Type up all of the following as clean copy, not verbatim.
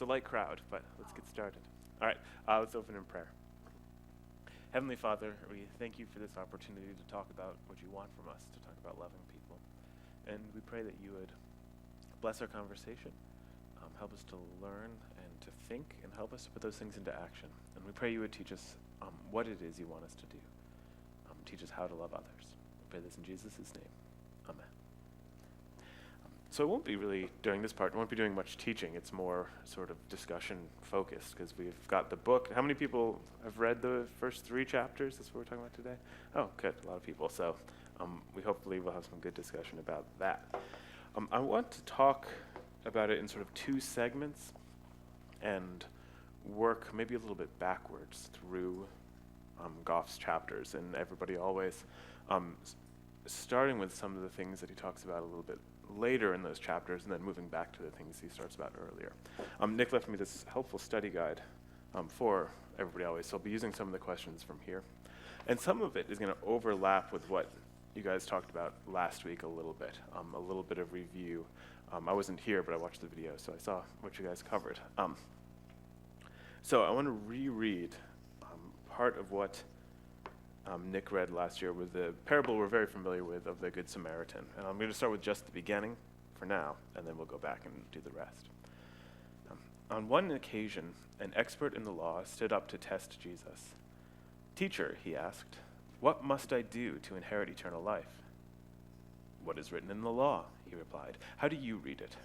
It's a light crowd, but let's get started. All right, let's open in prayer. Heavenly Father, we thank you for this opportunity to talk about what you want from us, to talk about loving people. And we pray that you would bless our conversation, help us to learn and to think, and help us to put those things into action. And we pray you would teach us what it is you want us to do. Teach us how to love others. We pray this in Jesus' name. Amen. So I won't be really, during this part, I won't be doing much teaching. It's more sort of discussion focused because we've got the book. How many people have read the first 3 chapters? That's what we're talking about today? Oh, good, a lot of people. So we hopefully will have some good discussion about that. I want to talk about it in sort of 2 segments and work maybe a little bit backwards through Goff's chapters, and everybody always starting with some of the things that he talks about a little bit later in those chapters, and then moving back to the things he starts about earlier. Nick left me this helpful study guide for everybody always, so I'll be using some of the questions from here. And some of it is going to overlap with what you guys talked about last week a little bit of review. I wasn't here, but I watched the video, so I saw what you guys covered. So I want to reread part of what Nick read last year with the parable we're very familiar with of the Good Samaritan. And I'm going to start with just the beginning for now, and then we'll go back and do the rest. On one occasion, an expert in the law stood up to test Jesus. "Teacher," he asked, "what must I do to inherit eternal life?" "What is written in the law?" he replied. "How do you read it?"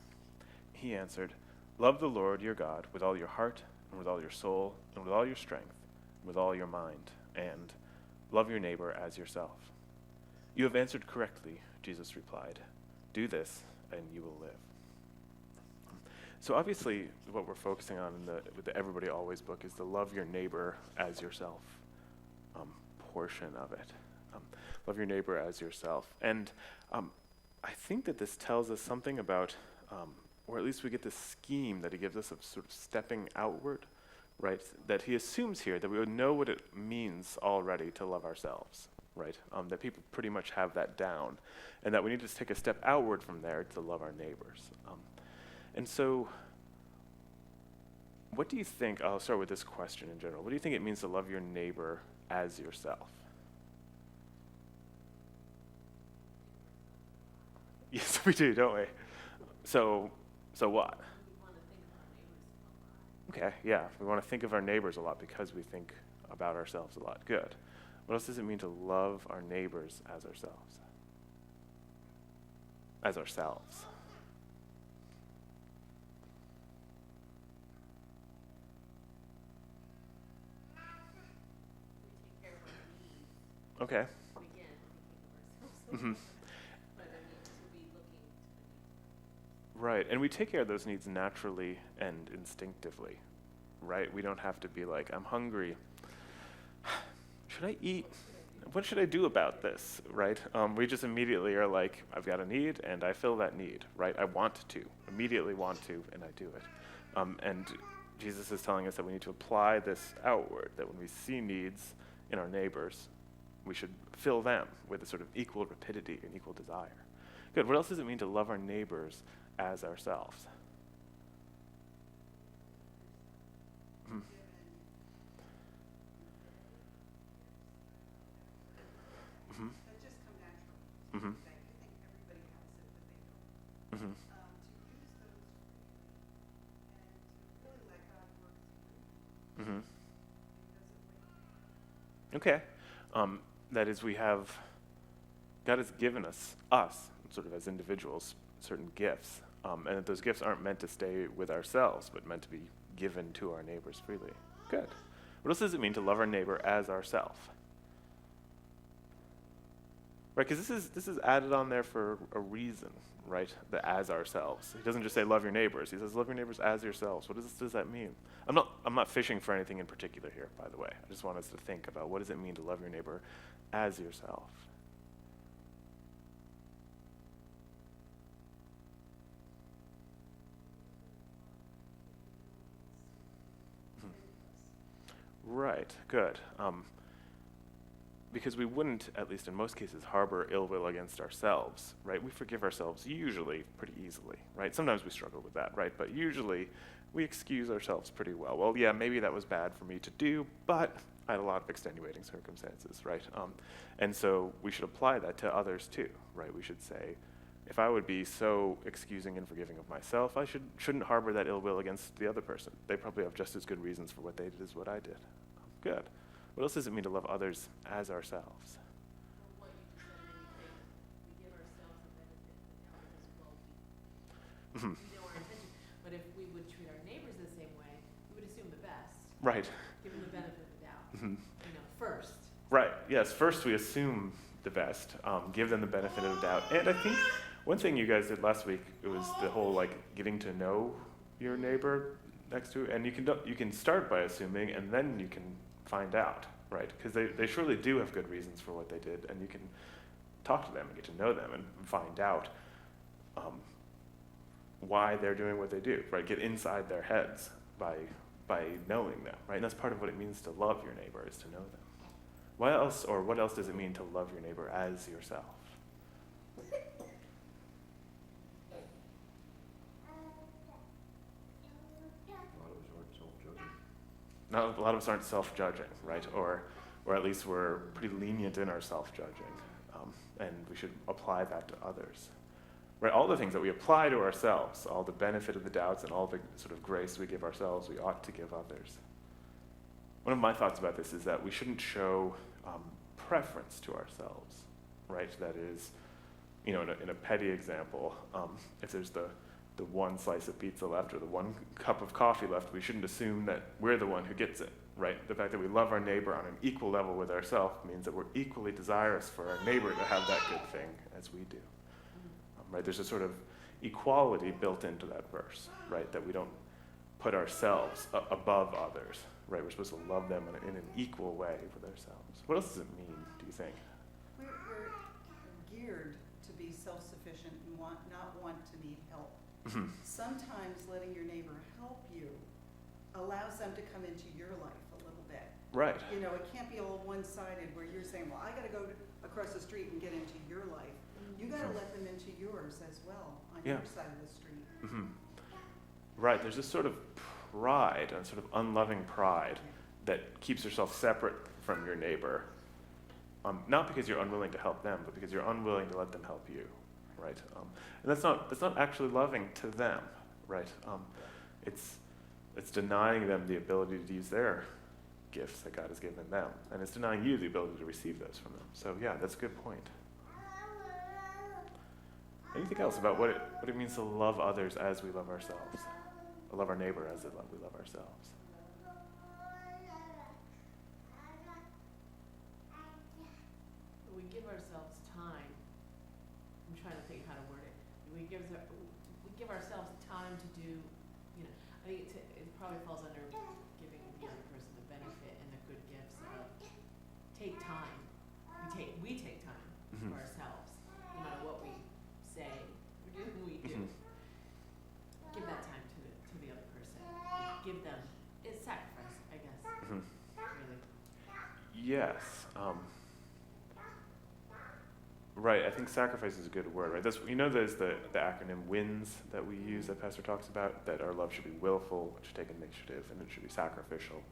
He answered, "Love the Lord your God with all your heart, and with all your soul, and with all your strength, and with all your mind, and love your neighbor as yourself." "You have answered correctly," Jesus replied. "Do this, and you will live." So obviously, what we're focusing on with the Everybody Always book is the love your neighbor as yourself portion of it. Love your neighbor as yourself. And I think that this tells us something about, or at least we get this scheme that he gives us of sort of stepping outward, right? That he assumes here that we would know what it means already to love ourselves, right? That people pretty much have that down, and that we need to take a step outward from there to love our neighbors. And so, what do you think, I'll start with this question in general, what do you think it means to love your neighbor as yourself? Yes, we do, don't we? So what? Okay, yeah, we want to think of our neighbors a lot because we think about ourselves a lot. Good. What else does it mean to love our neighbors as ourselves? As ourselves. Okay. Mm-hmm. Right, and we take care of those needs naturally and instinctively, right? We don't have to be like, I'm hungry. Should I eat? What should I do about this, right? We just immediately are like, I've got a need, and I fill that need, right? I want to, immediately want to, and I do it. And Jesus is telling us that we need to apply this outward, that when we see needs in our neighbors, we should fill them with a sort of equal rapidity and equal desire. Good, what else does it mean to love our neighbors as ourselves? Mm-hmm. Mm-hmm. Mm-hmm. Mm-hmm. Mm-hmm. Okay. That is, God has given us, sort of as individuals, certain gifts, and that those gifts aren't meant to stay with ourselves, but meant to be given to our neighbors freely. Good. What else does it mean to love our neighbor as ourself? Right, because this is added on there for a reason, right? The as ourselves. He doesn't just say love your neighbors. He says love your neighbors as yourselves. What does that mean? I'm not fishing for anything in particular here, by the way. I just want us to think about what does it mean to love your neighbor as yourself. Right, good. Because we wouldn't, at least in most cases, harbor ill will against ourselves, right? We forgive ourselves usually pretty easily, right? Sometimes we struggle with that, right? But usually we excuse ourselves pretty well. Well, yeah, maybe that was bad for me to do, but I had a lot of extenuating circumstances, right? And so we should apply that to others too, right? We should say, if I would be so excusing and forgiving of myself, I shouldn't harbor that ill will against the other person. They probably have just as good reasons for what they did as what I did. Good. What else does it mean to love others as ourselves? What you just said made me think. We give ourselves a benefit that others as well. Mhm. We know our intention, but if we would treat our neighbors the same way, we would assume the best. Right. Give them the benefit of the doubt. Mhm. First. Right, yes, first we assume the best, give them the benefit of the doubt. And I think one thing you guys did last week, it was the whole getting to know your neighbor next to it. And you can start by assuming, and then you can find out, right? Because they surely do have good reasons for what they did, and you can talk to them and get to know them and find out why they're doing what they do, right? Get inside their heads by knowing them, right? And that's part of what it means to love your neighbor, is to know them. What else does it mean to love your neighbor as yourself? A lot of us aren't self-judging, right? Or at least we're pretty lenient in our self-judging, and we should apply that to others. Right, all the things that we apply to ourselves, all the benefit of the doubts and all the sort of grace we give ourselves, we ought to give others. One of my thoughts about this is that we shouldn't show preference to ourselves, right? That is, in a petty example, if there's the one slice of pizza left or the one cup of coffee left, we shouldn't assume that we're the one who gets it, right? The fact that we love our neighbor on an equal level with ourselves means that we're equally desirous for our neighbor to have that good thing as we do. Right? There's a sort of equality built into that verse, right? That we don't put ourselves above others, right? We're supposed to love them in an equal way with ourselves. What else does it mean, do you think? We're geared to be self-sufficient and not want to need help. Mhm. Sometimes letting your neighbor help you allows them to come into your life a little bit. Right. It can't be all one-sided where you're saying, well, I got to go across the street and get into your life. You got to let them into yours as well on your side of the street. Mm-hmm. Right. There's this sort of pride, a sort of unloving pride that keeps yourself separate from your neighbor, not because you're unwilling to help them, but because you're unwilling to let them help you, right? And that's not actually loving to them, right? It's denying them the ability to use their gifts that God has given them, and it's denying you the ability to receive those from them. So yeah, that's a good point. Anything else about what it means to love others as we love ourselves? Or love our neighbor as we love ourselves? We give ourselves time. I'm trying to think how to word it. We give ourselves time to do, I think it probably falls under giving the other person the benefit and the good gifts of take time. We take time for ourselves, no matter what we say, we do. Give that time to the other person. Give them, it's sacrifice, I guess. Really. Yes. Right, I think sacrifice is a good word, right? There's the acronym WINS that we use that Pastor talks about, that our love should be willful, it should take initiative, and it should be sacrificial.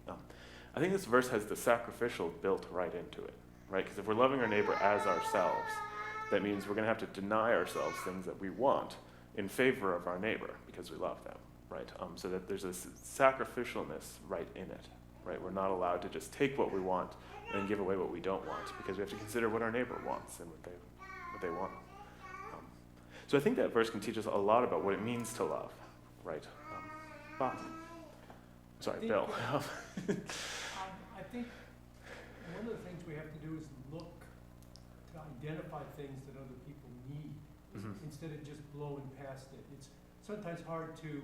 I think this verse has the sacrificial built right into it, right? Because if we're loving our neighbor as ourselves, that means we're going to have to deny ourselves things that we want in favor of our neighbor because we love them, right? So that there's a sacrificialness right in it, right? We're not allowed to just take what we want and give away what we don't want, because we have to consider what our neighbor wants and what they want. So I think that verse can teach us a lot about what it means to love, right? Bob. Sorry, Bill. I think one of the things we have to do is look to identify things that other people need instead of just blowing past it. It's sometimes hard to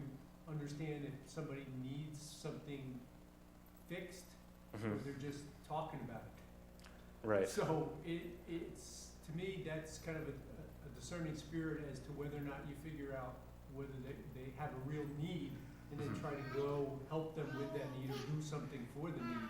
understand if somebody needs something fixed or they're just talking about it. Right. So it's to me, that's kind of a discerning spirit as to whether or not you figure out whether they have a real need and then try to go help them with that need or do something for the need,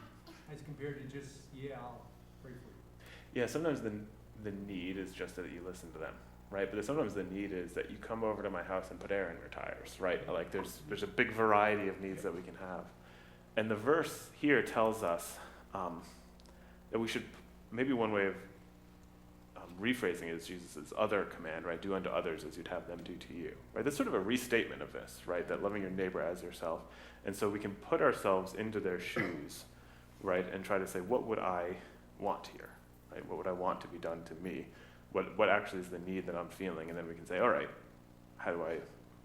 as compared to just, I'll pray for you. Yeah, sometimes the need is just that you listen to them, right? But sometimes the need is that you come over to my house and put air in your tires, right? Like there's a big variety of needs that we can have. And the verse here tells us that we should, maybe one way of rephrasing it is Jesus' other command, right? Do unto others as you'd have them do to you, right? That's sort of a restatement of this, right? That loving your neighbor as yourself. And so we can put ourselves into their shoes, right? And try to say, what would I want here, right? What would I want to be done to me? What actually is the need that I'm feeling? And then we can say, all right, how do I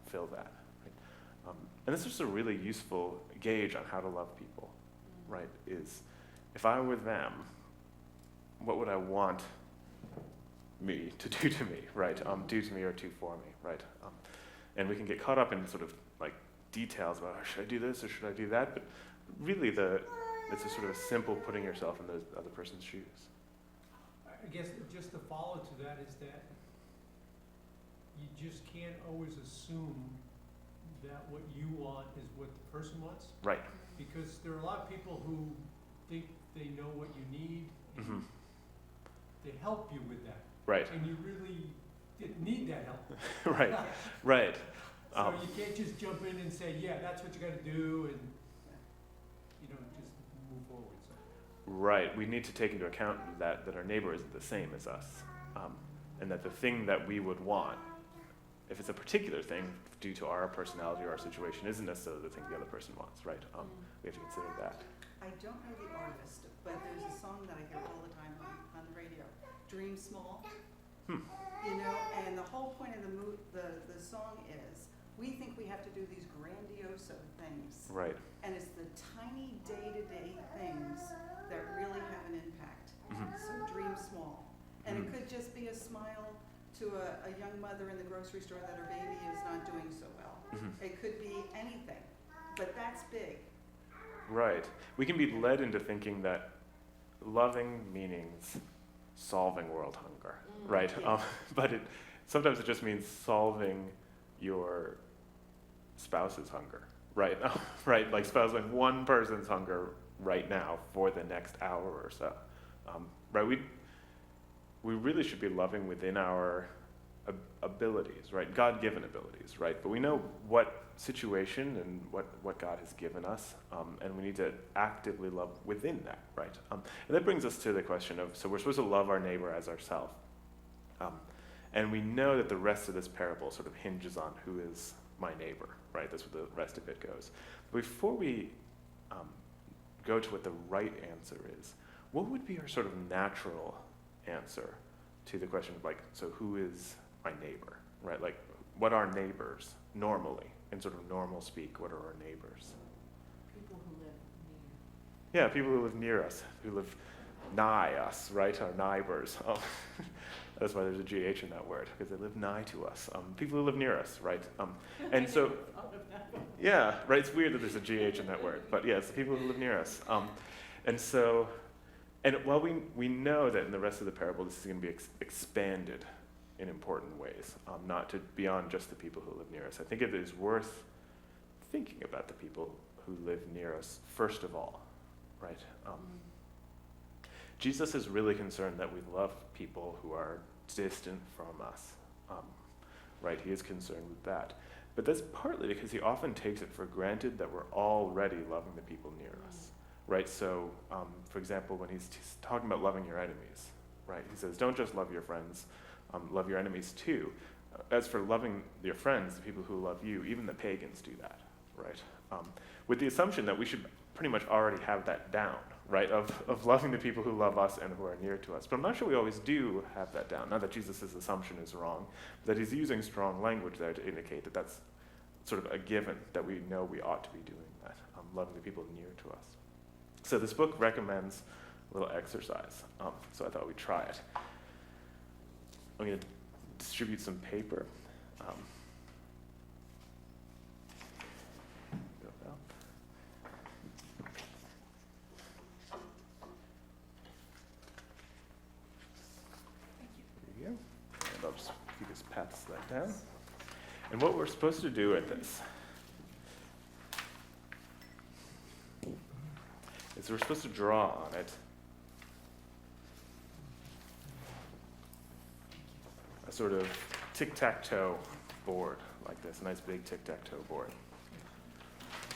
fill that? Right? And this is just a really useful gauge on how to love people, right? Is if I were them, what would I want me to do to me, right? Do to me or do for me, right? And we can get caught up in sort of like details about, should I do this or should I do that? But really it's a sort of simple putting yourself in the other person's shoes. I guess just to follow to that is that you just can't always assume that what you want is what the person wants. Right. Because there are a lot of people who think they know what you need, and Mm-hmm. they help you with that. Right. And you really didn't need that help. Right. Right. So you can't just jump in and say, yeah, that's what you gotta do, and, just move forward, so. Right. We need to take into account that our neighbor isn't the same as us. And that the thing that we would want, if it's a particular thing due to our personality or our situation, isn't necessarily the thing the other person wants, right? We have to consider that. I don't know the artist, but there's a song that I hear all the time on the radio, Dream Small. And the whole point of the song is, we think we have to do these grandiose things. Right. And it's the tiny day-to-day things that really have an impact. Mm-hmm. So dream small. And Mm-hmm. it could just be a smile to a young mother in the grocery store that her baby is not doing so well. Mm-hmm. It could be anything, but that's big. Right. We can be led into thinking that loving means solving world hunger, right? Yeah. But sometimes it just means solving your spouse's hunger, right? Right, like spousing one person's hunger right now for the next hour or so, right? We really should be loving within our abilities, right? God-given abilities, right? But we know what situation and what God has given us, and we need to actively love within that, right? And that brings us to the question of, so we're supposed to love our neighbor as ourselves. And we know that the rest of this parable sort of hinges on who is my neighbor, right? That's what the rest of it goes. Before we go to what the right answer is, what would be our sort of natural answer to the question of so who is my neighbor, right? Like, what are neighbors normally? In sort of normal speak, what are our neighbors? People who live near. Yeah, people who live near us, who live nigh us, right? Our neighbors. That's why there's a GH in that word, because they live nigh to us. People who live near us, right? And so, yeah, right, it's weird that there's a GH in that word, but yeah, it's the people who live near us. And while we know that in the rest of the parable this is going to be expanded in important ways, not to beyond just the people who live near us, I think it is worth thinking about the people who live near us first of all, right? Jesus is really concerned that we love people who are distant from us, right? He is concerned with that. But that's partly because he often takes it for granted that we're already loving the people near us, right? So, for example, when he's talking about loving your enemies, right? He says, don't just love your friends, love your enemies too. As for loving your friends, the people who love you, even the pagans do that, right? With the assumption that we should pretty much already have that down, right? Of loving the people who love us and who are near to us. But I'm not sure we always do have that down. Not that Jesus' assumption is wrong, but that he's using strong language there to indicate that that's sort of a given, that we know we ought to be doing that, loving the people near to us. So this book recommends a little exercise, so I thought we'd try it. I'm going to distribute some paper. There you go. And I'll just pass that down. And what we're supposed to do at this is we're supposed to draw on it a sort of tic-tac-toe board like this, a nice big tic-tac-toe board.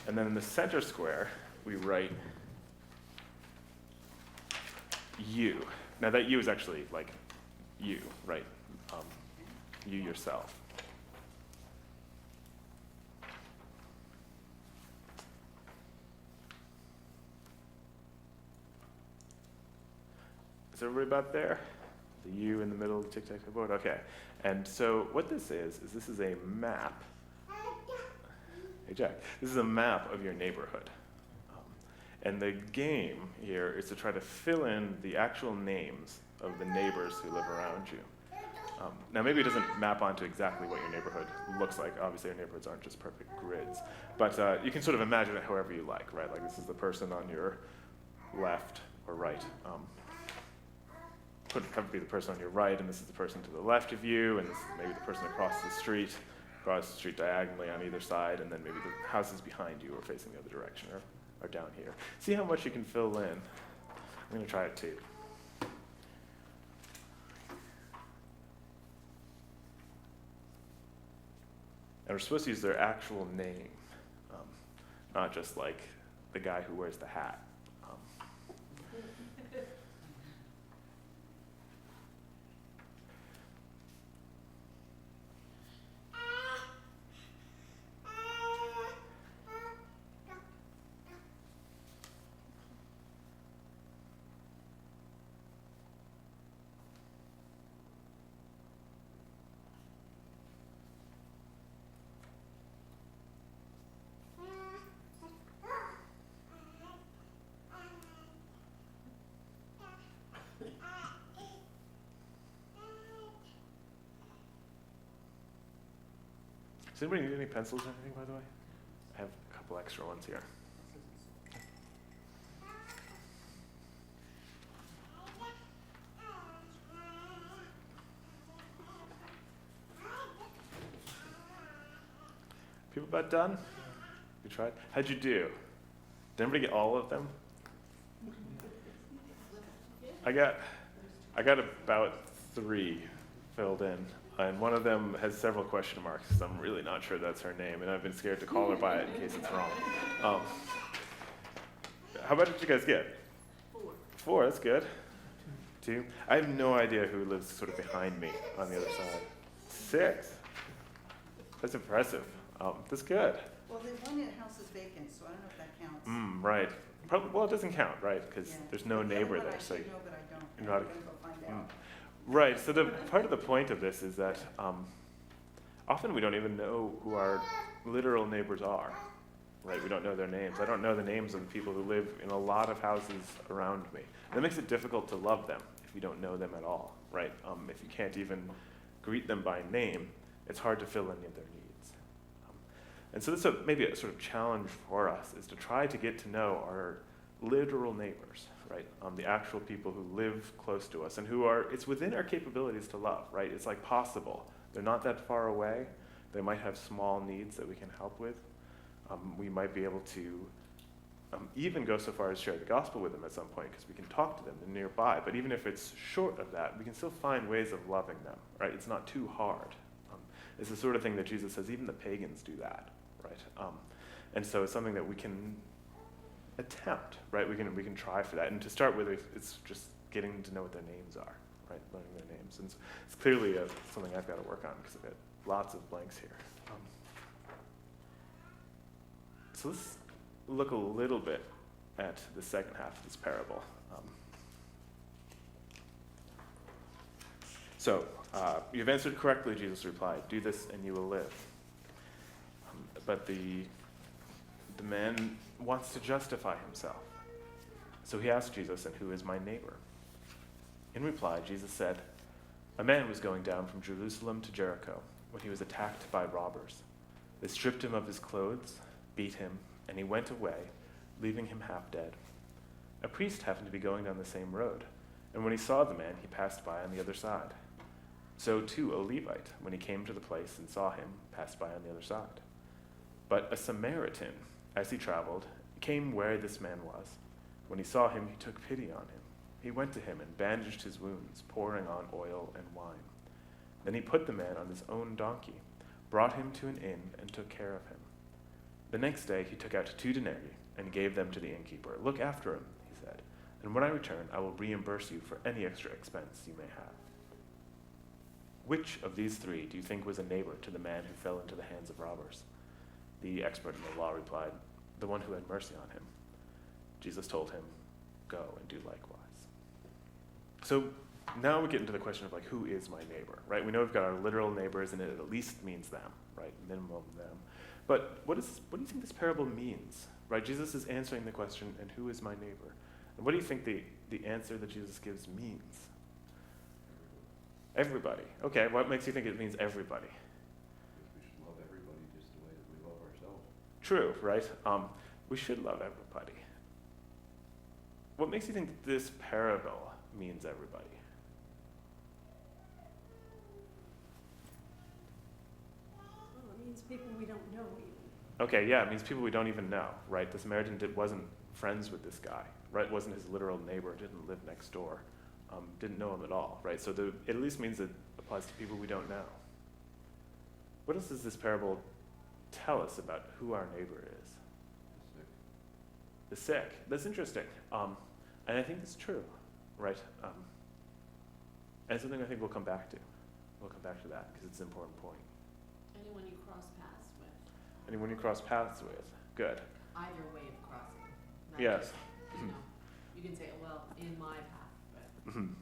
And then in the center square, we write you. Now that you is actually like you, right? You yourself. Is everybody about there? The U in the middle of the tic-tac-toe board? Okay. And so what this is this is a map. Hey, Jack. This is a map of your neighborhood. And the game here is to try to fill in the actual names of the neighbors who live around you. Now, maybe it doesn't map onto exactly what your neighborhood looks like. Obviously, your neighborhoods aren't just perfect grids. But you can sort of imagine it however you like, right? Like this is the person on your left or right. Could be the person on your right, and this is the person to the left of you, and this is maybe the person across the street diagonally on either side, and then maybe the houses behind you are facing the other direction or down here. See how much you can fill in. I'm going to try it too. And we're supposed to use their actual name, not just like the guy who wears the hat. Does anybody need any pencils or anything, by the way? I have a couple extra ones here. People about done? You tried? How'd you do? Did anybody get all of them? I got about 3 filled in. And one of them has several question marks, so I'm really not sure that's her name, and I've been scared to call her by it in case it's wrong. How about did you guys get? 4. 4, that's good. 2. I have no idea who lives sort of behind me on the other side. 6. That's impressive. That's good. Well, the one house is vacant, so I don't know if that counts. Right. Probably, well, it doesn't count, right? Because Yeah. there's no The other neighbor one there. I So should know, but I don't. you're not- I'm gonna go find out. Right, so the part of the point of this is that often we don't even know who our literal neighbors are, right? We don't know their names. I don't know the names of the people who live in a lot of houses around me. And that makes it difficult to love them if you don't know them at all, right? If you can't even greet them by name, it's hard to fill any of their needs. And so this is maybe a sort of challenge for us, is to try to get to know our literal neighbors, right? The actual people who live close to us and who are, it's within our capabilities to love, right? It's like possible. They're not that far away. They might have small needs that we can help with. We might be able to even go so far as share the gospel with them at some point because we can talk to them. They're nearby. But even if it's short of that, we can still find ways of loving them, right? It's not too hard. It's the sort of thing that Jesus says, even the pagans do that, right? And so it's something that we can attempt, right? We can try for that. And to start with, it's just getting to know what their names are, right? Learning their names. And it's clearly something I've got to work on because I've got lots of blanks here. So let's look a little bit at the second half of this parable. You've answered correctly, Jesus replied. Do this and you will live. But the man wants to justify himself. So he asked Jesus, and who is my neighbor? In reply, Jesus said, a man was going down from Jerusalem to Jericho when he was attacked by robbers. They stripped him of his clothes, beat him, and he went away, leaving him half dead. A priest happened to be going down the same road, and when he saw the man, he passed by on the other side. So too a Levite, when he came to the place and saw him, passed by on the other side. But a Samaritan, as he traveled, came where this man was. When he saw him, he took pity on him. He went to him and bandaged his wounds, pouring on oil and wine. Then he put the man on his own donkey, brought him to an inn, and took care of him. The next day he took out 2 denarii and gave them to the innkeeper. "Look after him," he said, "and when I return, I will reimburse you for any extra expense you may have." Which of these 3 do you think was a neighbor to the man who fell into the hands of robbers? The expert in the law replied, "The one who had mercy on him." Jesus told him, "Go and do likewise." So now we get into the question of, like, who is my neighbor, right? We know we've got our literal neighbors, and it at least means them, right? Minimum them. But what do you think this parable means, right? Jesus is answering the question, and who is my neighbor? And what do you think the answer that Jesus gives means? Everybody. Okay, what makes you think it means everybody? Because we should love everybody just the way that we love ourselves. True, right? We should love everybody. What makes you think this parable means everybody? Well, it means people we don't know even. Okay, yeah, it means people we don't even know, right? The Samaritan wasn't friends with this guy, right? Wasn't his literal neighbor, didn't live next door, didn't know him at all, right? So it at least means it applies to people we don't know. What else does this parable tell us about who our neighbor is? The sick. That's interesting. And I think it's true, right? And it's something I think we'll come back to. We'll come back to that because it's an important point. Anyone you cross paths with, Anyone you cross paths with. Good. either way of crossing. Not Yes. just, you know, you can say, well, in my path, but Mhm.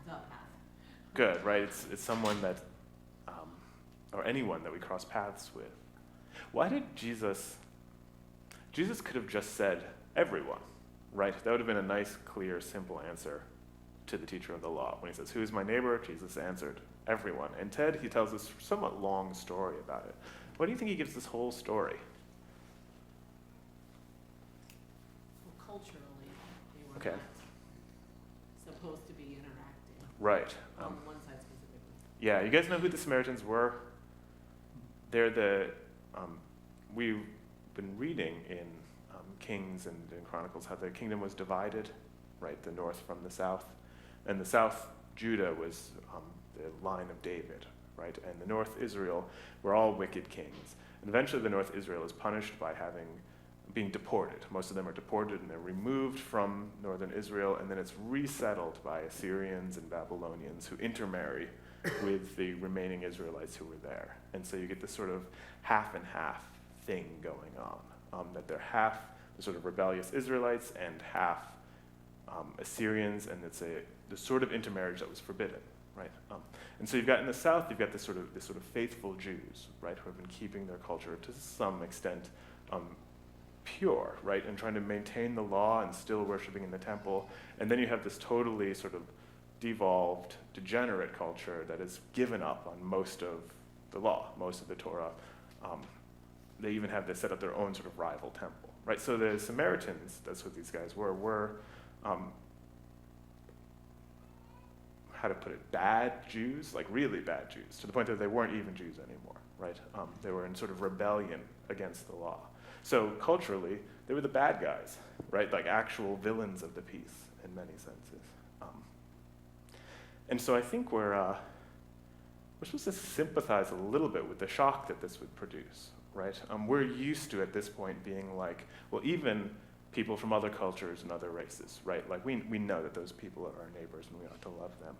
the path. Good, right? It's someone that, or anyone that we cross paths with. Why did Jesus could have just said everyone, right? That would have been a nice, clear, simple answer to the teacher of the law. When he says, "Who is my neighbor?" Jesus answered, "Everyone." Instead, he tells this somewhat long story about it. Why do you think he gives this whole story? Well, culturally, they were Okay. not supposed to be interacting, Right. on one side specifically. Yeah, you guys know who the Samaritans were? They're we've been reading in Kings and in Chronicles how the kingdom was divided, right? The north from the south. And the south, Judah, was the line of David, right? And the north, Israel, were all wicked kings. And eventually the north, Israel, is punished by being deported. Most of them are deported and they're removed from northern Israel, and then it's resettled by Assyrians and Babylonians who intermarry with the remaining Israelites who were there. And so you get this sort of half and half thing going on, that they're half the sort of rebellious Israelites and half Assyrians, and it's the sort of intermarriage that was forbidden, right? And so you've got in the south, you've got this sort of faithful Jews, right, who have been keeping their culture to some extent pure, right, and trying to maintain the law and still worshiping in the temple. And then you have this totally sort of devolved, degenerate culture that has given up on most of the law, most of the Torah. They even have set up their own sort of rival temple, right? So the Samaritans, that's what these guys were how to put it, bad Jews, like really bad Jews, to the point that they weren't even Jews anymore, right? They were in sort of rebellion against the law. So culturally, they were the bad guys, right? Like actual villains of the peace in many senses. And so I think we're supposed to sympathize a little bit with the shock that this would produce, right? We're used to, at this point, being like, well, even people from other cultures and other races, right? Like we know that those people are our neighbors and we ought to love them.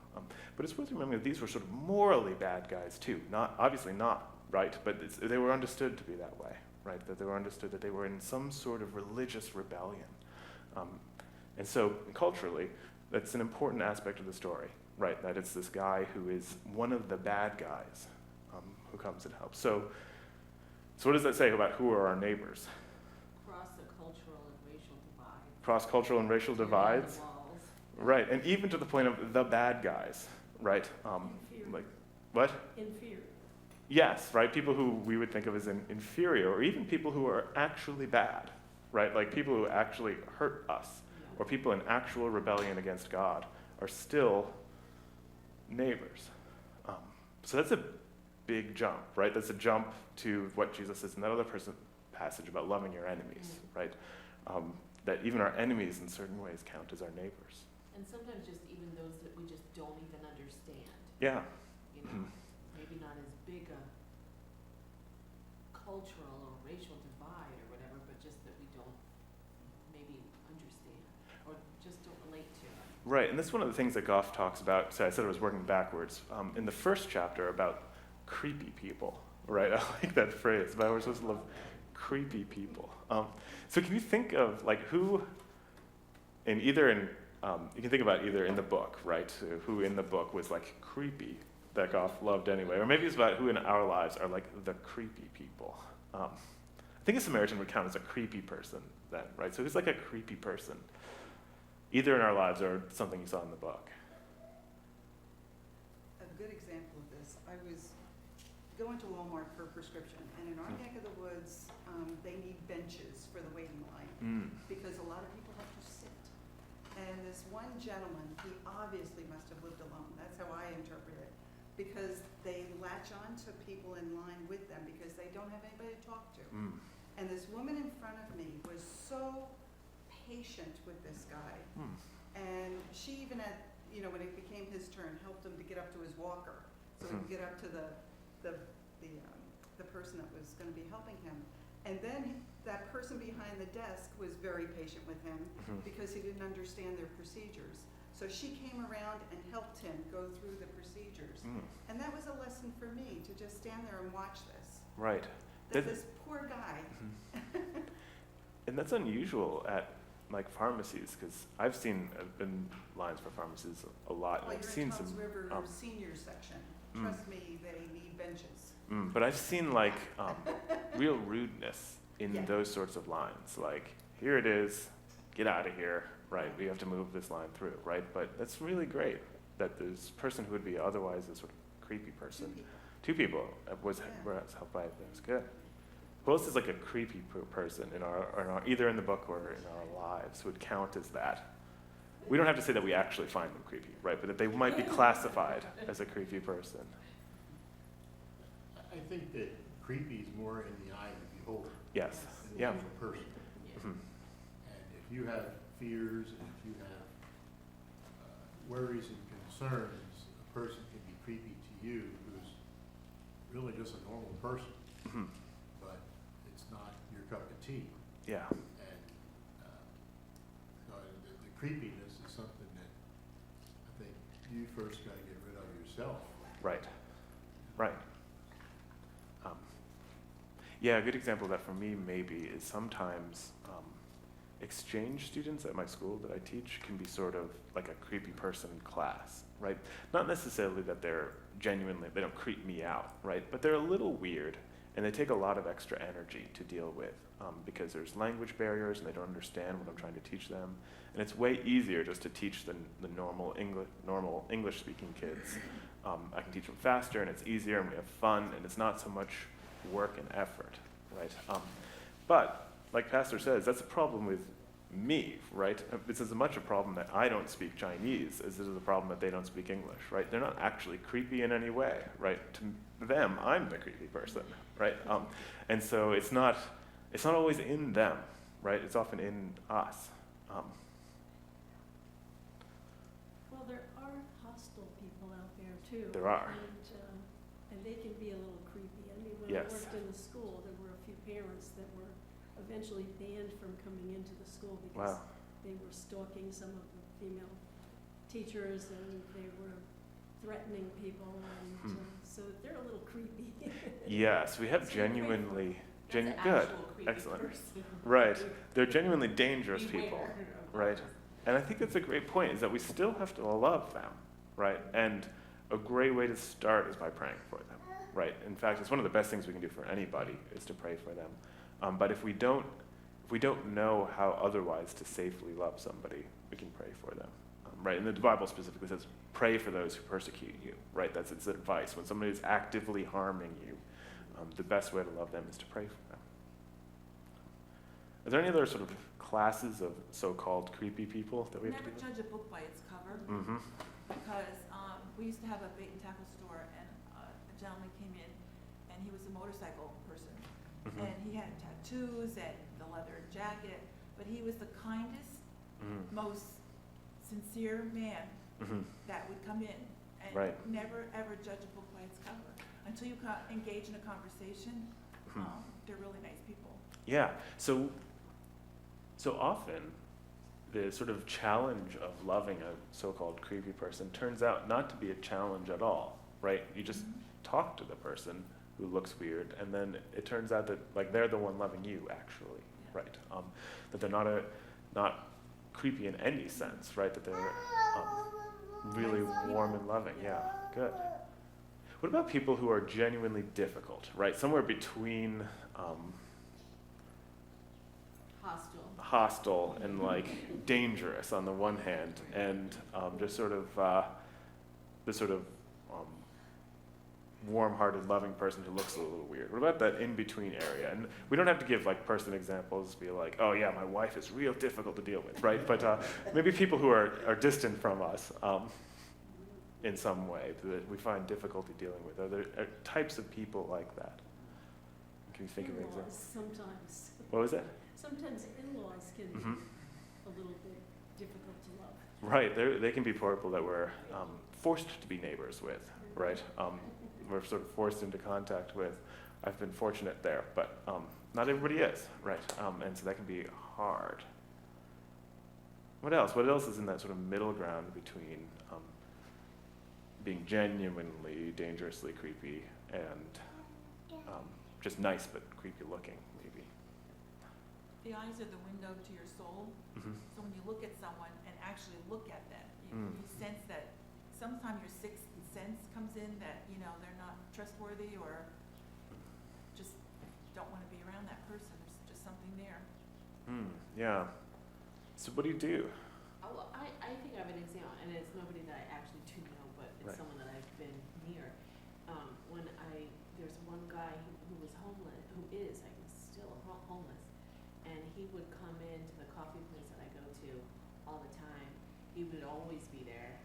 But it's worth remembering that these were sort of morally bad guys too. Obviously not, right? But they were understood to be that way, right? That they were understood that they were in some sort of religious rebellion. And so culturally, that's an important aspect of the story, right? That it's this guy who is one of the bad guys who comes and helps. So what does that say about who are our neighbors? Cross the cultural and racial divide. Cross-cultural and racial Tear down the divides? walls. Right, and even to the point of the bad guys, right? Inferior. Like, what? Inferior. Yes, right? People who we would think of as inferior, or even people who are actually bad, right? Like people who actually hurt us, Yeah. or people in actual rebellion against God, are still neighbors. So that's a big jump, right? That's a jump to what Jesus says in that other passage about loving your enemies, right? That even our enemies in certain ways count as our neighbors. And sometimes just even those that we just don't even understand. Yeah, You cultural or racial divide or whatever, but just that we don't maybe understand or just don't relate to. Right, and that's one of the things that Goff talks about. So I said I was working backwards. In the first chapter about creepy people, right? I like that phrase, but we're supposed to love creepy people. So can you think of like who, you can think about either in the book, right? So who in the book was like creepy that Goff loved anyway, or maybe it's about who in our lives are like the creepy people. I think a Samaritan would count as a creepy person then, right? So who's like a creepy person, either in our lives or something you saw in the book? A good example of this, I was going to Walmart for a prescription, and in our neck of the woods, they need benches for the waiting line because a lot of people have to sit. And this one gentleman, he obviously must have lived alone. That's how I interpret it. Because they latch on to people in line with them because they don't have anybody to talk to. And this woman in front of me was so patient with this guy. And she even when it became his turn, helped him to get up to his walker so he could get up to the person that was going to be helping him. And then that person behind the desk was very patient with him because he didn't understand their procedures. So she came around and helped him go through the procedures. And that was a lesson for me, to just stand there and watch this. Right. This poor guy. And that's unusual at like pharmacies, because I've been in lines for pharmacies a lot. Well, I've you're seen in Tom's some River senior section. Trust me, they need benches. but I've seen like real rudeness in Yeah. those sorts of lines. Like, here it is, get out of here, right? We have to move this line through, right? But that's really great that this person who would be otherwise a sort of creepy person, two people was helped by it. That was good. Who else is like a creepy person in our either in the book or in our lives would count as that? We don't have to say that we actually find them creepy, right? But that they might be classified as a creepy person. I think that creepy is more in the eye of the beholder. Yes. Than the Yeah. actual person. Mhm. And if you have fears and if you have worries and concerns, a person can be creepy to you who's really just a normal person, Mhm. but it's not your cup of tea. Yeah. And so the creepiness is something that I think you first got to get rid of yourself. Right. Right. Yeah, a good example of that for me maybe is sometimes exchange students at my school that I teach can be sort of like a creepy person in class, right? Not necessarily that they don't creep me out, right? But they're a little weird and they take a lot of extra energy to deal with because there's language barriers and they don't understand what I'm trying to teach them. And it's way easier just to teach the normal English speaking kids. I can teach them faster and it's easier and we have fun and it's not so much work and effort, right? But like Pastor says, that's a problem with me, right? It's as much a problem that I don't speak Chinese as it is a problem that they don't speak English, right? They're not actually creepy in any way, right? To them, I'm the creepy person, right? And so it's not always in them, right? It's often in us. Well, there are hostile people out there too. There are. And they can be a little creepy. I mean, when Yes. I worked in the school, there were a few parents that were eventually banned from coming into the school because Wow. they were stalking some of the female teachers and they were threatening people, and so they're a little creepy. Yes, we have So you're genuinely, That's an good, actual creepy excellent. person. Right. They're genuinely dangerous Beware people, of right? others. And I think that's a great point, is that we still have to love them, right? And a great way to start is by praying for them, right? In fact, it's one of the best things we can do for anybody is to pray for them. But if we don't know how otherwise to safely love somebody, we can pray for them, right? And the Bible specifically says, pray for those who persecute you, right? That's its advice. When somebody is actively harming you, the best way to love them is to pray for them. Are there any other sort of classes of so-called creepy people that we have to Never deal with? judge a book by its cover, Mm-hmm. because we used to have a bait and tackle store, and a gentleman came in, and he was a motorcycle person, Mm-hmm. and he had tattoos and the leather jacket, but he was the kindest, Mm-hmm. most sincere man Mm-hmm. that would come in, and Right. never ever judge a book by its cover until you engage in a conversation. they're really nice people. Yeah. So often, the sort of challenge of loving a so-called creepy person turns out not to be a challenge at all, right? You just talk to the person who looks weird, and then it turns out that like they're the one loving you, actually, Yeah. right? That they're not creepy in any sense, right? That they're really warm and loving. Yeah, good. What about people who are genuinely difficult, right? Somewhere between hostile and like dangerous on the one hand, and just sort of this sort of warm-hearted, loving person who looks a little weird. What about that in-between area? And we don't have to give like person examples, be like, oh yeah, my wife is real difficult to deal with, right? But maybe people who are distant from us in some way that we find difficulty dealing with. Are there types of people like that? Can you think of an example? In-laws sometimes. What was that? Sometimes in-laws can be Mm-hmm. a little bit difficult to love. Right, they can be people that we're forced to be neighbors with, right? We're sort of forced into contact with. I've been fortunate there, but not everybody is, right? And so that can be hard. What else? What else is in that sort of middle ground between being genuinely dangerously creepy and just nice but creepy looking, maybe? The eyes are the window to your soul. Mm-hmm. So when you look at someone and actually look at them, you sense that sometimes your sixth sense comes in that, they're not trustworthy or just don't want to be around that person. There's just something there. Yeah. So what do you do? Oh, I think I have an example, and it's nobody that I actually do know, but it's Right. someone that I've been near. There's one guy who was homeless, who is, I guess, still homeless, and he would come into the coffee place that I go to all the time. He would always be there.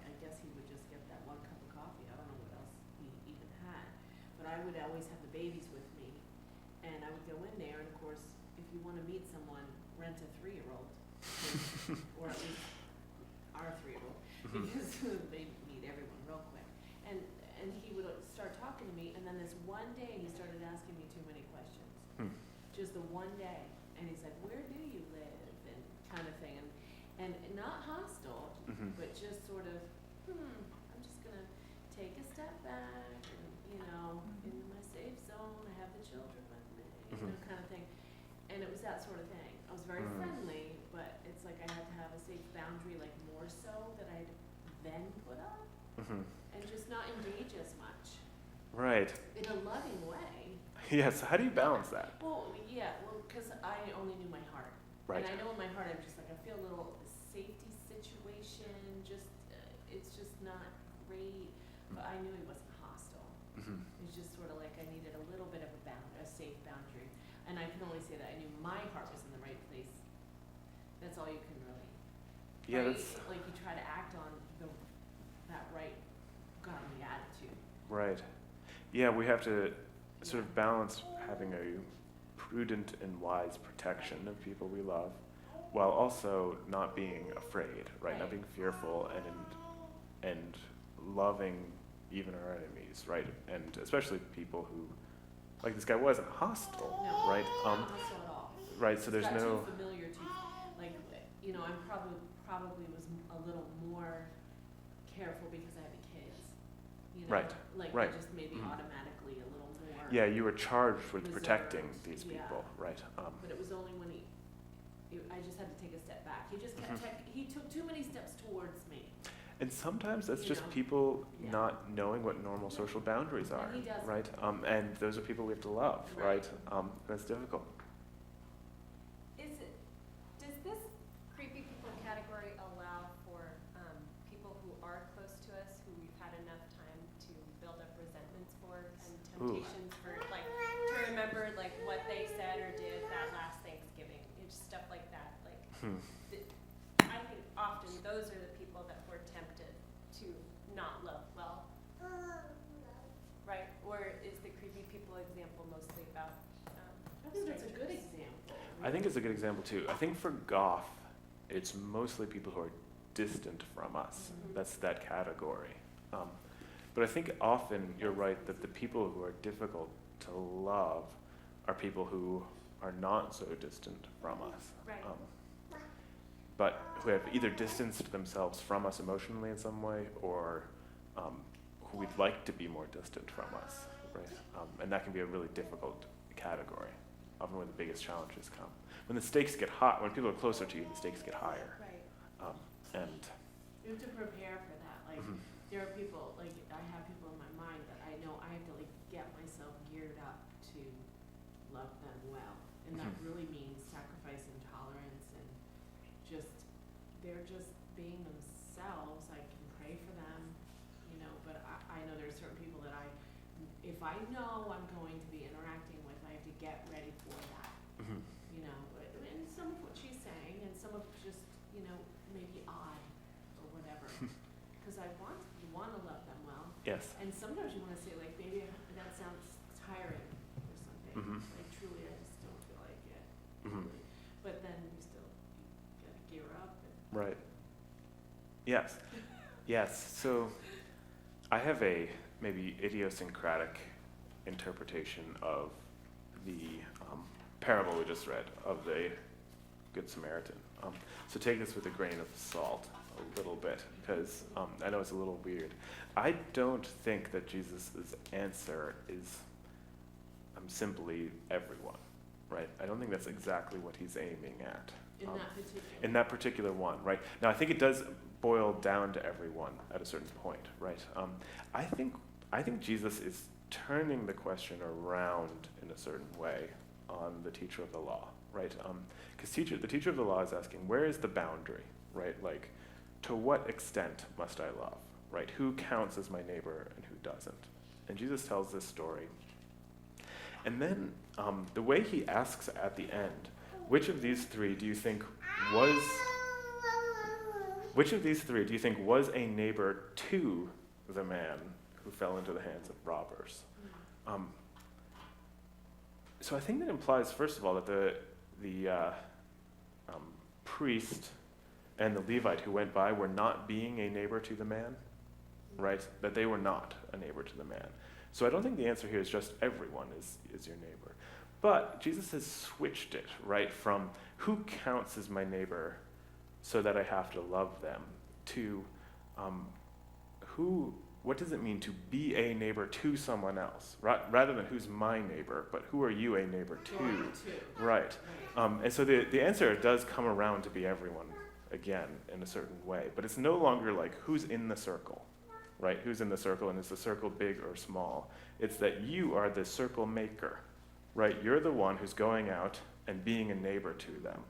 I guess he would just get that one cup of coffee. I don't know what else he even had, but I would always have the babies with me, and I would go in there. And of course, if you want to meet someone, rent a 3-year-old, or at least our 3-year-old, because they meet everyone real quick. And he would start talking to me, and then this one day he started asking me too many questions. Just the one day, and he's like, "Where do you live?" and kind of thing, and not hostile, but just sort of, I'm just gonna take a step back, and in my safe zone, I have the children with me, kind of thing. And it was that sort of thing. I was very friendly, but it's like I had to have a safe boundary, like more so that I'd then put up, and just not engage as much. Right. In a loving way. Yes. How do you balance that? Well, because I only knew my heart. Right. And I know in my heart, I'm just like, I feel a little safety situation, it's just not great, but I knew he wasn't hostile. It's just sort of like I needed a little bit of a safe boundary. And I can only say that I knew my heart was in the right place. That's all you can really. Yeah, right? that's Like you try to act on that right godly attitude. right. Yeah, we have to sort of balance having a prudent and wise protection of people we love, while also not being afraid, right? Not being fearful and loving even our enemies, right? And especially people who, like this guy wasn't hostile, No, right? not hostile at all. Right. So there's It's got no. too familiar to, like, I probably was a little more careful because I had the kids. Right, Like right. I just maybe automatically a little more. Yeah, you were charged with protecting reserved, these yeah. people, right? But it was only when I just had to take a step back. He just kept he took too many steps towards me. And sometimes that's You just know. people Yeah. not knowing what normal social boundaries And are, he doesn't. right? And those are people we have to love, right? Right. That's difficult. Does this creepy people category allow for people who are close to us, who we've had enough time to build up resentments for, and temptations for, like, to remember, like, what they said or did that last Thanksgiving, just stuff like that, like, I think often those are the people that we're tempted to not love well, right? Or is the creepy people example mostly about I think that's a good strangers? example. I think it's a good example too. I think for Goff, it's mostly people who are distant from us. That's that category. But I think often you're right that the people who are difficult to love are people who are not so distant from us, Right. but who have either distanced themselves from us emotionally in some way, or who we'd like to be more distant from us, right? And that can be a really difficult category, often where the biggest challenges come. When the stakes get hot, when people are closer to you, the stakes get higher. Right. And You have to prepare for that, like, Mhm. there are people, like, I have people in my mind that I know I have to, like, get myself geared up to love them well. And that Mhm. really means sacrifice and tolerance and they're just being themselves. I can pray for them, but I know there's certain people that if I know I'm going to be interacting with, I have to get ready for that, Mhm. And some of what she's saying and some of just, maybe odd or whatever. Because you want to love them well. Yes. And sometimes you want to say, like, maybe that sounds tiring or something. Mhm. Like, truly, I just don't feel like it. Mhm. But then you got to gear up. Right. Yes. Yes. So I have a maybe idiosyncratic interpretation of the parable we just read of the Good Samaritan. So take this with a grain of salt a little bit, because I know it's a little weird. I don't think that Jesus' answer is simply everyone, right? I don't think that's exactly what he's aiming at. In that particular one, right? Now, I think it does boil down to everyone at a certain point, right? I think Jesus is turning the question around in a certain way on the teacher of the law, right? Because the teacher of the law is asking, where is the boundary, right? Like, to what extent must I love, right? Who counts as my neighbor and who doesn't? And Jesus tells this story. And then the way he asks at the end, which of these three do you think was a neighbor to the man who fell into the hands of robbers? So I think that implies, first of all, that the priest and the Levite who went by were not being a neighbor to the man, right? That they were not a neighbor to the man. So I don't think the answer here is just everyone is your neighbor. But Jesus has switched it, right, from who counts as my neighbor so that I have to love them to what does it mean to be a neighbor to someone else, rather than who's my neighbor, but who are you a neighbor to? Right. And so the answer does come around to be everyone again in a certain way, but it's no longer like who's in the circle, right? Who's in the circle, and is the circle big or small? It's that you are the circle maker, right? You're the one who's going out and being a neighbor to them.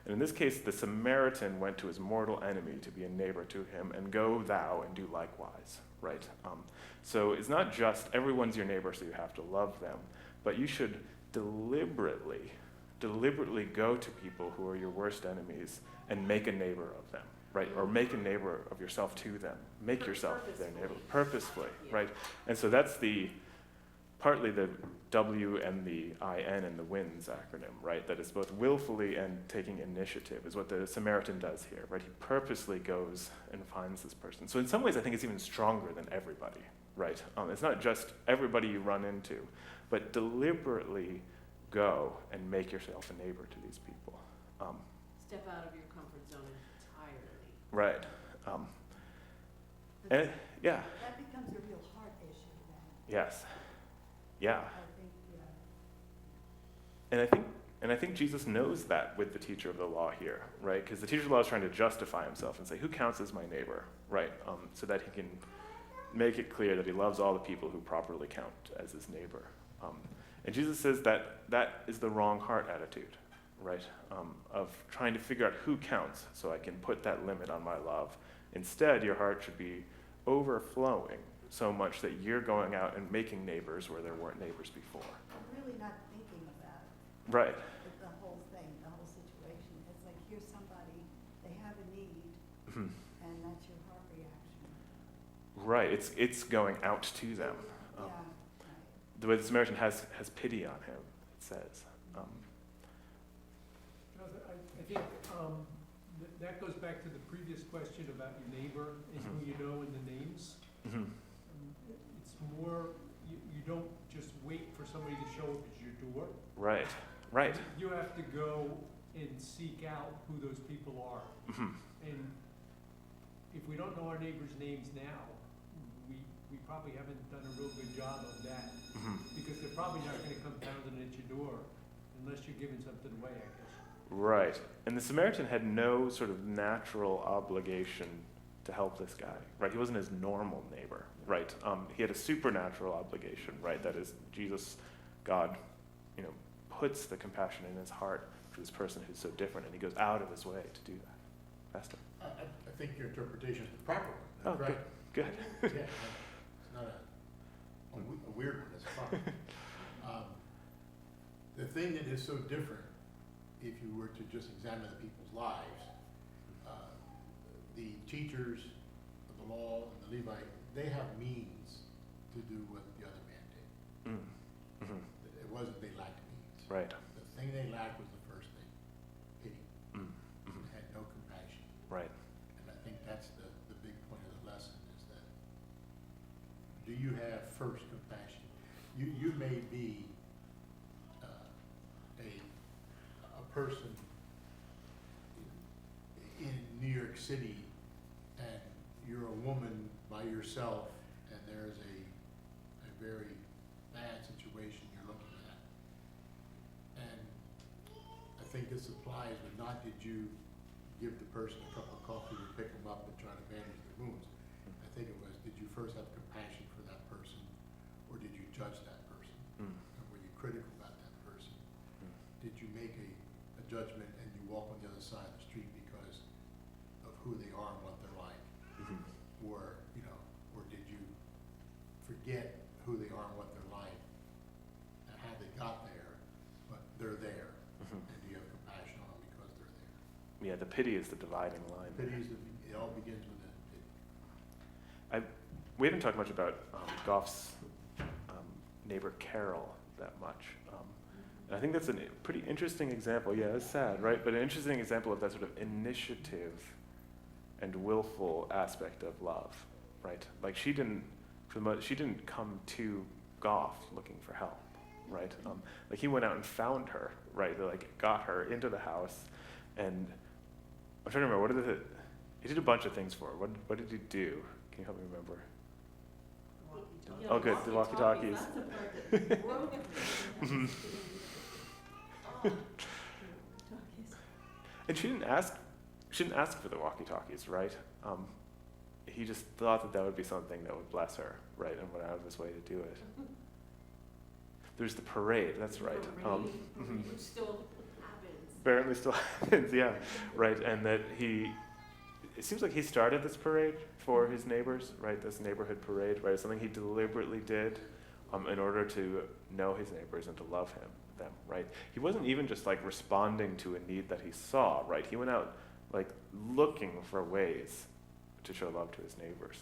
And in this case, the Samaritan went to his mortal enemy to be a neighbor to him, and go thou and do likewise, right? So it's not just everyone's your neighbor, so you have to love them, but you should deliberately go to people who are your worst enemies and make a neighbor of them, right? Or make a neighbor of yourself to them. Make yourself their neighbor purposefully, right? And so that's partly the W and the IN and the WINS acronym, right? That is both willfully and taking initiative is what the Samaritan does here, right? He purposely goes and finds this person. So in some ways, I think it's even stronger than everybody, right? It's not just everybody you run into, but deliberately go and make yourself a neighbor to these people. Step out of your comfort zone entirely. Right. And yeah. That becomes a real heart issue then. Yes. Yeah. I think, yeah. And I think Jesus knows that with the teacher of the law here, right? Because the teacher of the law is trying to justify himself and say, who counts as my neighbor, right? So that he can make it clear that he loves all the people who properly count as his neighbor. And Jesus says that is the wrong heart attitude, right? Of trying to figure out who counts so I can put that limit on my love. Instead, your heart should be overflowing so much that you're going out and making neighbors where there weren't neighbors before. I'm really not thinking about it. Right. The whole thing, the whole situation. It's like, here's somebody, they have a need, Mhm. and that's your heart reaction. Right. It's going out to them. Yeah, right. The way the Samaritan has pity on him, it says. I think that goes back to the previous question about your neighbor and who you know and the names. Mhm. It's more, you don't just wait for somebody to show up at your door. Right. Right. You have to go and seek out who those people are. Mhm. And if we don't know our neighbors' names now, we probably haven't done a real good job of that. Mhm. Because they're probably not gonna come pounding at your door unless you're giving something away, I guess. Right. And the Samaritan had no sort of natural obligation to help this guy, right? He wasn't his normal neighbor, right? He had a supernatural obligation, right? That is, Jesus, God, puts the compassion in his heart for this person who's so different, and he goes out of his way to do that. Pastor? I think your interpretation is the proper one. Oh, That's right. Good. Yeah, it's not a weird one, it's fine. The thing that is so different, if you were to just examine the people's lives, the teachers of the law and the Levite, they have means to do what the other man did. Mm. Mhm. It wasn't they lacked means. Right. The thing they lacked was the first thing, pity. Mm. Mhm. They had no compassion. Right. And I think that's the big point of the lesson is that, do you have first compassion? You may be a person in New York City and you're a woman by yourself and there's a very bad situation you're looking at. And I think this applies, but not did you give the person a cup of coffee to pick them up and try to bandage their wounds. I think it was, did you first have compassion for that person or did you judge that person? Mm. And were you critical about that person? Mm. Did you make a judgment and you walk on the other side of the street because of who they are and what they're like? Mhm. Or did you forget who they are and what they're like and how they got there, but they're there? Mhm. And do you have compassion on them because they're there? Yeah, the pity is the dividing line. It all begins with the pity. We haven't talked much about Goff's neighbor Carol that much. And I think that's a pretty interesting example. Yeah, it's sad, right? But an interesting example of that sort of initiative and willful aspect of love, right? Like she didn't come to Goff looking for help, right? Like he went out and found her, right? Like got her into the house, and I'm trying to remember he did a bunch of things for her. What did he do? Can you help me remember? Yeah, Oh, good, the walkie-talkies. That's the part that broke me. Oh. And she didn't ask for the walkie-talkies, right? He just thought that would be something that would bless her, right? And went out of his way to do it. There's the parade, that's right. Parade, which still happens. Apparently still happens, yeah, right? And that it seems like he started this parade for his neighbors, right? This neighborhood parade, right? Something he deliberately did in order to know his neighbors and to love them, right? He wasn't even just like responding to a need that he saw, right? He went out like looking for ways to show love to his neighbors.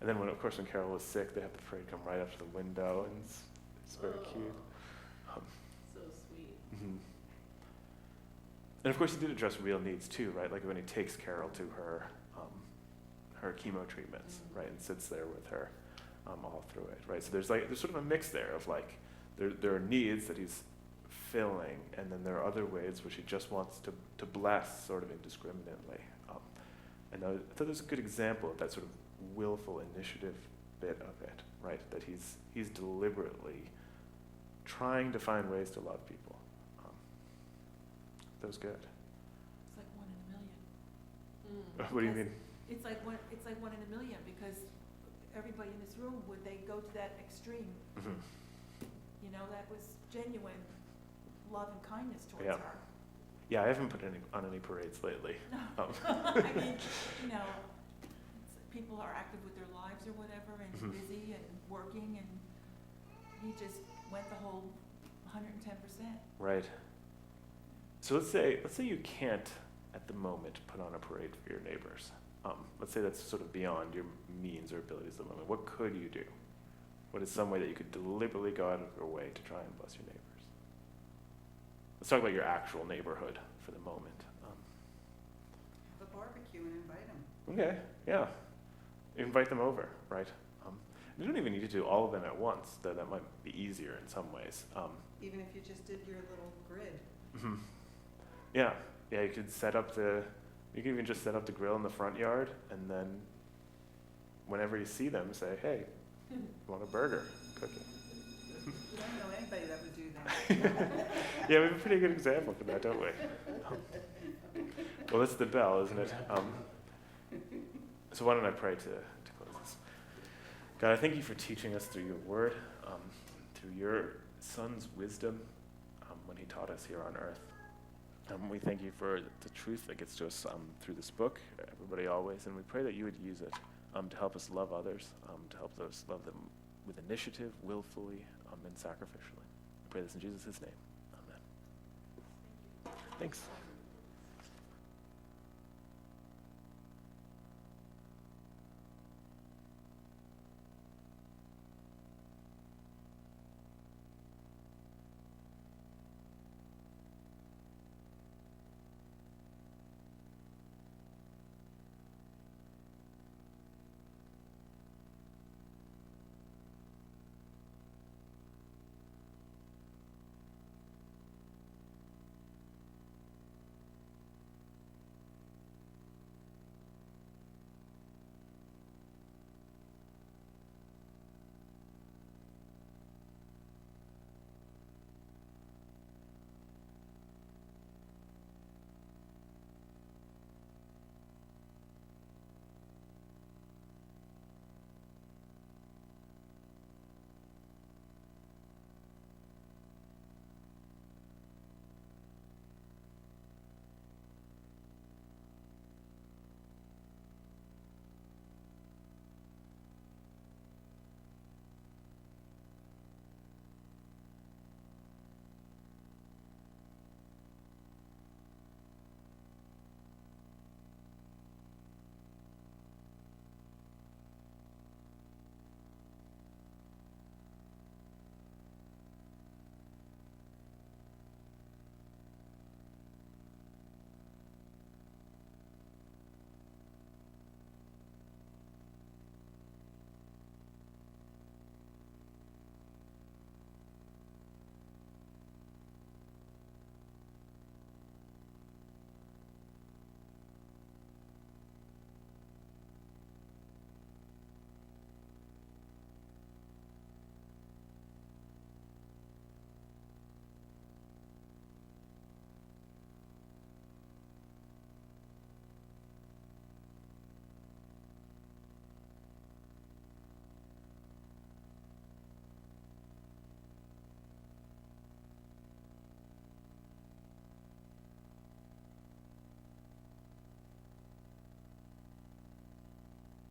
And then when Carol was sick, they had the parade come right up to the window, and it's very cute. So sweet. Mm-hmm. And of course, he did address real needs too, right? Like when he takes Carol to her chemo treatments, right, and sits there with her all through it, right? So there's sort of a mix there of like there are needs that he's filling, and then there are other ways which he just wants to bless sort of indiscriminately. And I thought there's a good example of that sort of willful initiative bit of it, right? That he's deliberately trying to find ways to love people. That was good. It's like one in a million. Mm. What do you mean? It's like one in a million, because everybody in this room, would they go to that extreme? Mm-hmm. You know, that was genuine love and kindness towards Yeah. her. Yeah, I haven't put on any parades lately. No. I mean, you know, people are active with their lives or whatever, and Mhm. busy and working, and he just went the whole 110%. Right. So let's say you can't at the moment put on a parade for your neighbors. Let's say that's sort of beyond your means or abilities at the moment. What could you do? What is some way that you could deliberately go out of your way to try and bless your neighbors? Let's talk about your actual neighborhood for the moment. Have a barbecue and invite them. Okay, yeah. Invite them over, right? You don't even need to do all of them at once, though that might be easier in some ways. Even if you just did your little grid. Mhm. Yeah, you could set up you can even just set up the grill in the front yard, and then whenever you see them, say, hey, want a burger? Cook it. We don't know anybody that would do that. Yeah, we have a pretty good example for that, don't we? Well, it's the bell, isn't it? So why don't I pray to close this? God, I thank you for teaching us through your word, through your Son's wisdom when he taught us here on earth. We thank you for the truth that gets to us through this book, everybody always, and we pray that you would use it to help us love others, to help us love them with initiative, willfully, and sacrificially. I pray this in Jesus' name. Amen. Thanks.